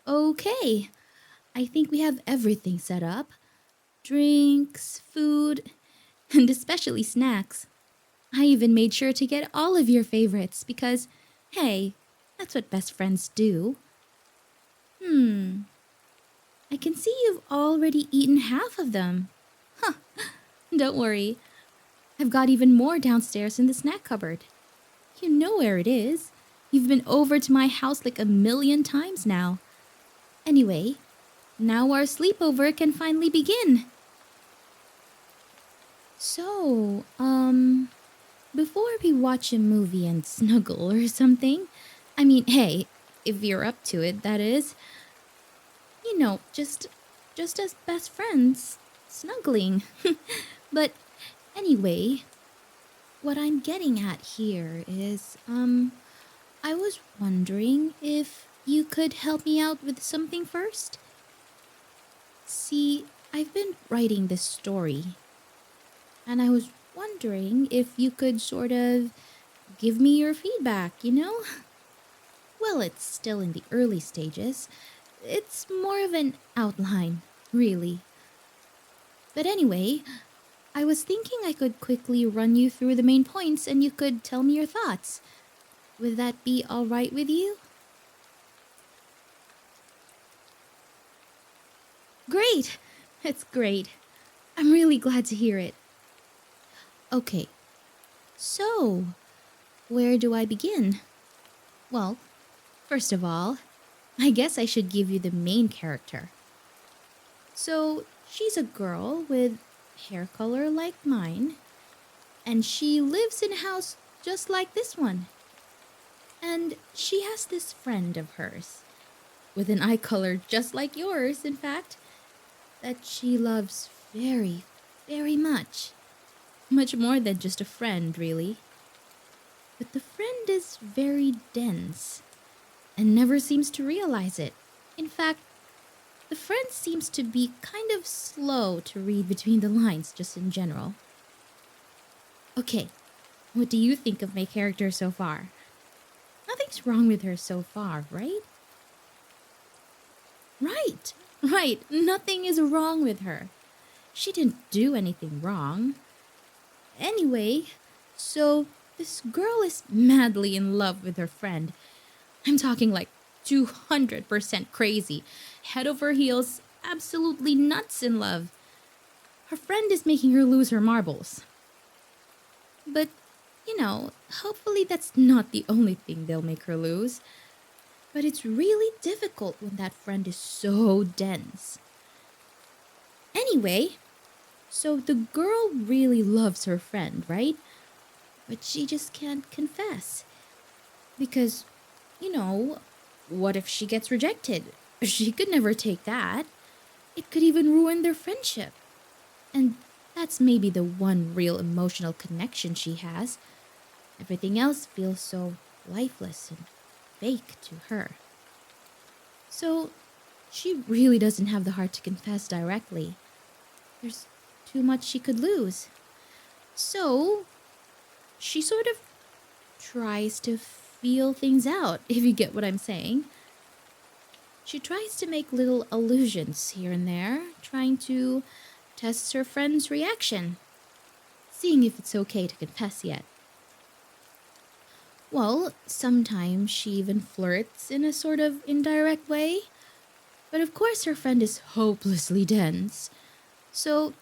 Okay, I think we have everything set up: drinks, food, and especially snacks. I even made sure to get all of your favorites because, hey, that's what best friends do. Hmm, I can see you've already eaten half of them. Huh, don't worry, I've got even more downstairs in the snack cupboard. You know where it is. You've been over to my house like a million times now. Anyway, now our sleepover can finally begin. So, before we watch a movie and snuggle or something, I mean, hey, if you're up to it, that is, just as best friends, snuggling. But anyway, what I'm getting at here is, I was wondering if you could help me out with something first. See, I've been writing this story, and I was wondering if you could sort of give me your feedback? Well, it's still in the early stages. It's more of an outline, really. But anyway, I was thinking I could quickly run you through the main points and you could tell me your thoughts. Would that be alright with you? Great! It's great. I'm really glad to hear it. Okay, so where do I begin? Well, first of all, I guess I should give you the main character. So, she's a girl with hair color like mine, and she lives in a house just like this one. And she has this friend of hers, with an eye color just like yours, in fact, that she loves very, very much. Much more than just a friend, really. But the friend is very dense and never seems to realize it. In fact, the friend seems to be kind of slow to read between the lines, just in general. Okay, what do you think of my character so far? Nothing's wrong with her so far, right? Right, right. Nothing is wrong with her. She didn't do anything wrong. Anyway, so this girl is madly in love with her friend. I'm talking like 200% crazy, head over heels, absolutely nuts in love. Her friend is making her lose her marbles. But, hopefully that's not the only thing they'll make her lose. But it's really difficult when that friend is so dense. Anyway, so the girl really loves her friend, right? But she just can't confess. Because, what if she gets rejected? She could never take that. It could even ruin their friendship. And that's maybe the one real emotional connection she has. Everything else feels so lifeless and fake to her. So, she really doesn't have the heart to confess directly. There's too much she could lose. So, she sort of tries to feel things out, if you get what I'm saying. She tries to make little allusions here and there, trying to test her friend's reaction, seeing if it's okay to confess yet. Well, sometimes she even flirts in a sort of indirect way, but of course her friend is hopelessly dense, so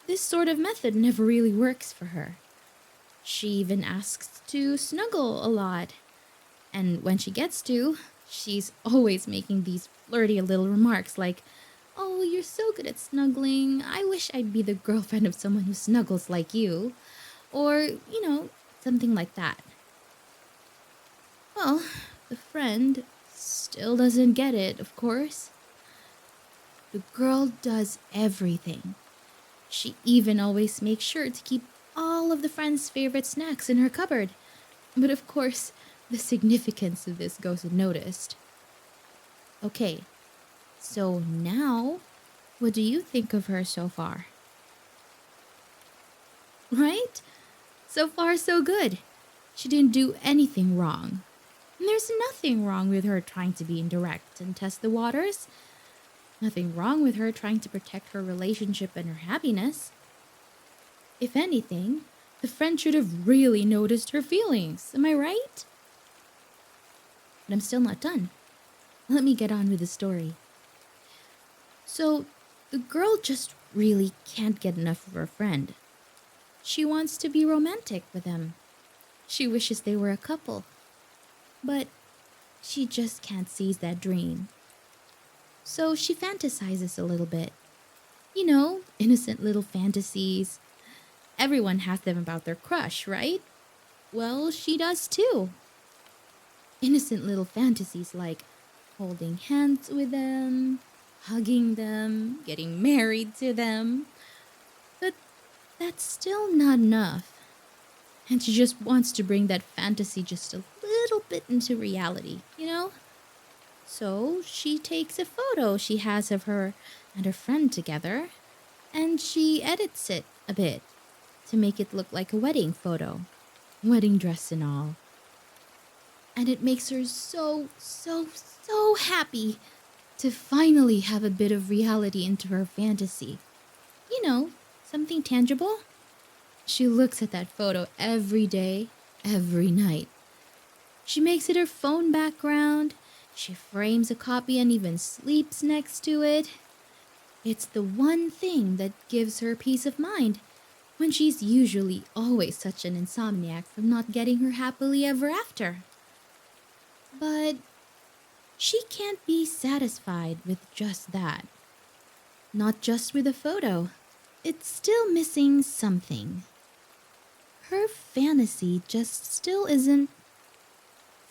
this sort of method never really works for her. She even asks to snuggle a lot, and when she gets to, she's always making these flirty little remarks like, "Oh, you're so good at snuggling. I wish I'd be the girlfriend of someone who snuggles like you." Or, something like that. Well, the friend still doesn't get it, of course. The girl does everything. She even always makes sure to keep all of the friend's favorite snacks in her cupboard. But of course, the significance of this goes unnoticed. Okay, so now, what do you think of her so far? Right? So far, so good. She didn't do anything wrong. There's nothing wrong with her trying to be indirect and test the waters. Nothing wrong with her trying to protect her relationship and her happiness. If anything, the friend should have really noticed her feelings. Am I right? But I'm still not done. Let me get on with the story. So, the girl just really can't get enough of her friend. She wants to be romantic with him. She wishes they were a couple. But she just can't seize that dream. So she fantasizes a little bit. You know, innocent little fantasies. Everyone has them about their crush, right? Well, she does too. Innocent little fantasies like holding hands with them, hugging them, getting married to them. But that's still not enough. And she just wants to bring that fantasy just a little bit into reality, you know? So she takes a photo she has of her and her friend together, and she edits it a bit to make it look like a wedding photo, wedding dress and all. And it makes her so happy to finally have a bit of reality into her fantasy. You know, something tangible. She looks at that photo every day, every night. She makes it her phone background. She frames a copy and even sleeps next to it. It's the one thing that gives her peace of mind when she's usually always such an insomniac from not getting her happily ever after. But she can't be satisfied with just that. Not just with a photo. It's still missing something. Her fantasy just still isn't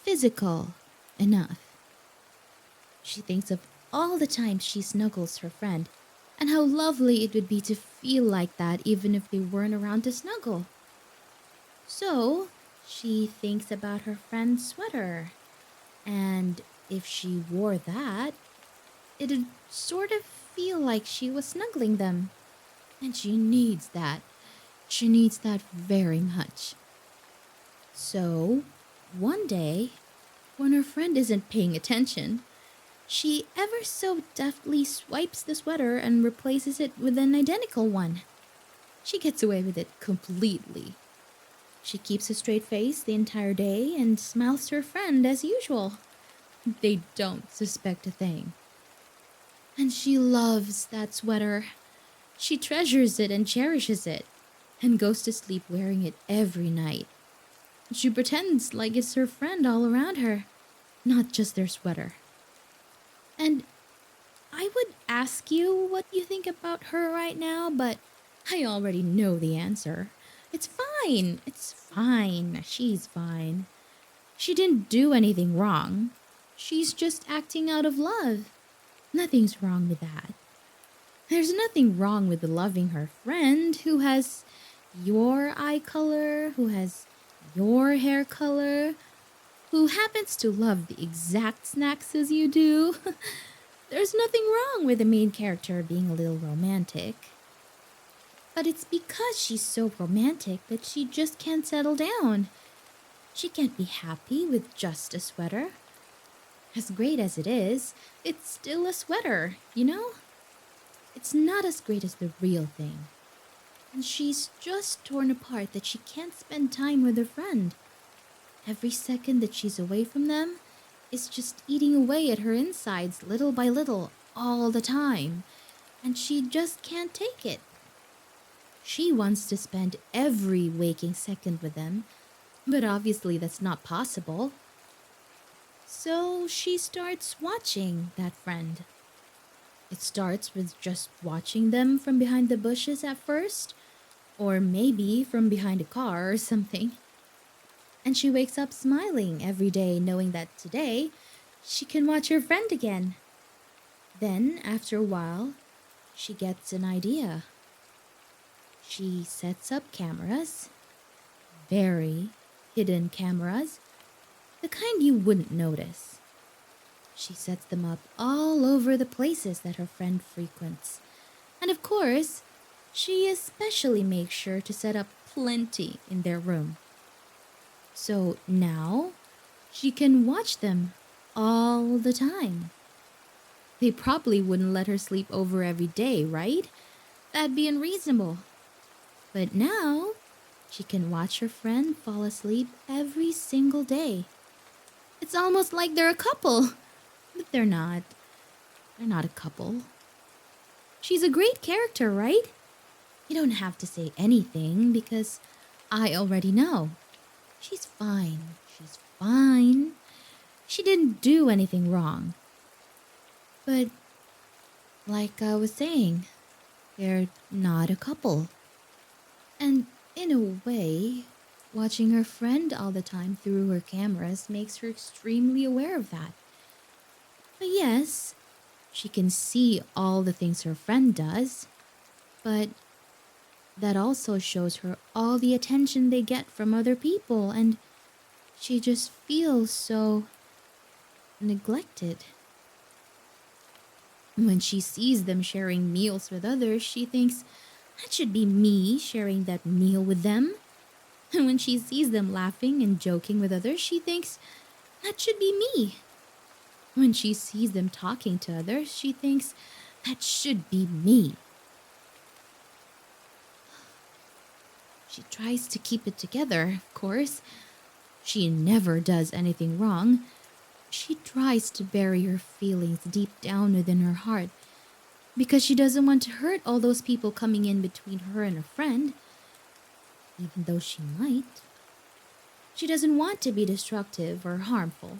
physical enough. She thinks of all the times she snuggles her friend and how lovely it would be to feel like that even if they weren't around to snuggle. So, she thinks about her friend's sweater, and if she wore that, it'd sort of feel like she was snuggling them. And she needs that. She needs that very much. So, one day, when her friend isn't paying attention, she ever so deftly swipes the sweater and replaces it with an identical one. She gets away with it completely. She keeps a straight face the entire day and smiles to her friend as usual. They don't suspect a thing. And she loves that sweater. She treasures it and cherishes it, and goes to sleep wearing it every night. She pretends like it's her friend all around her, not just their sweater. And I would ask you what you think about her right now, but I already know the answer. It's fine. It's fine. She's fine. She didn't do anything wrong. She's just acting out of love. Nothing's wrong with that. There's nothing wrong with loving her friend who has your eye color, who has your hair color, who happens to love the exact snacks as you do. There's nothing wrong with the main character being a little romantic. But it's because she's so romantic that she just can't settle down. She can't be happy with just a sweater. As great as it is, it's still a sweater, you know? It's not as great as the real thing. And she's just torn apart that she can't spend time with her friend. Every second that she's away from them is just eating away at her insides little by little, all the time. And she just can't take it. She wants to spend every waking second with them, but obviously that's not possible. So she starts watching that friend. It starts with just watching them from behind the bushes at first, or maybe from behind a car or something. And she wakes up smiling every day, knowing that today she can watch her friend again. Then, after a while, she gets an idea. She sets up cameras, very hidden cameras, the kind you wouldn't notice. She sets them up all over the places that her friend frequents. And of course, she especially makes sure to set up plenty in their room. So now, she can watch them all the time. They probably wouldn't let her sleep over every day, right? That'd be unreasonable. But now, she can watch her friend fall asleep every single day. It's almost like they're a couple. But they're not. They're not a couple. She's a great character, right? You don't have to say anything because I already know. She's fine. She's fine. She didn't do anything wrong. But, like I was saying, they're not a couple. And in a way, watching her friend all the time through her cameras makes her extremely aware of that. But yes, she can see all the things her friend does, but that also shows her all the attention they get from other people, and she just feels so neglected. When she sees them sharing meals with others, she thinks, that should be me sharing that meal with them. And when she sees them laughing and joking with others, she thinks, that should be me. When she sees them talking to others, she thinks, that should be me. She tries to keep it together, of course. She never does anything wrong. She tries to bury her feelings deep down within her heart because she doesn't want to hurt all those people coming in between her and her friend, even though she might. She doesn't want to be destructive or harmful,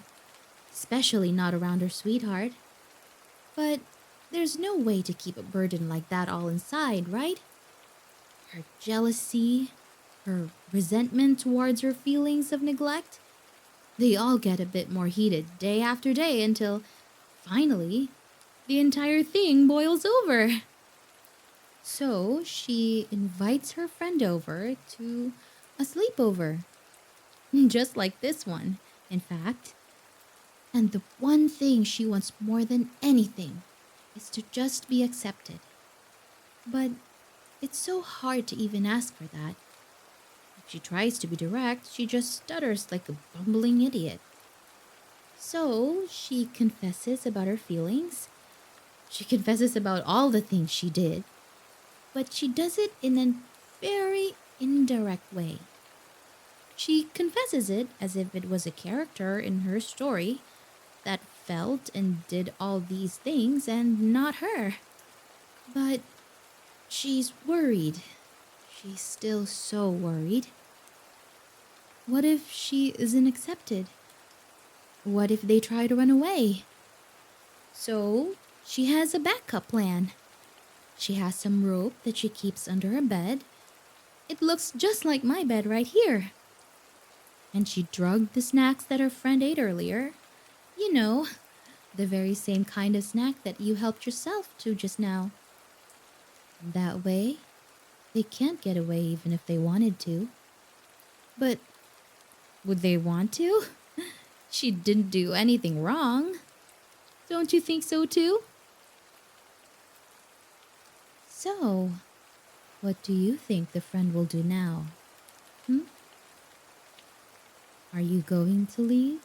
especially not around her sweetheart. But there's no way to keep a burden like that all inside, right? Her jealousy, her resentment towards her feelings of neglect, they all get a bit more heated day after day until, finally, the entire thing boils over. So she invites her friend over to a sleepover. Just like this one, in fact. And the one thing she wants more than anything is to just be accepted. But it's so hard to even ask for that. If she tries to be direct, she just stutters like a bumbling idiot. So she confesses about her feelings. She confesses about all the things she did. But she does it in a very indirect way. She confesses it as if it was a character in her story that felt and did all these things and not her. But she's worried. She's still so worried. What if she isn't accepted? What if they try to run away? So she has a backup plan. She has some rope that she keeps under her bed. It looks just like my bed right here. And she drugged the snacks that her friend ate earlier. You know, the very same kind of snack that you helped yourself to just now. That way, they can't get away even if they wanted to. But would they want to? She didn't do anything wrong. Don't you think so too? So, what do you think the friend will do now? Are you going to leave?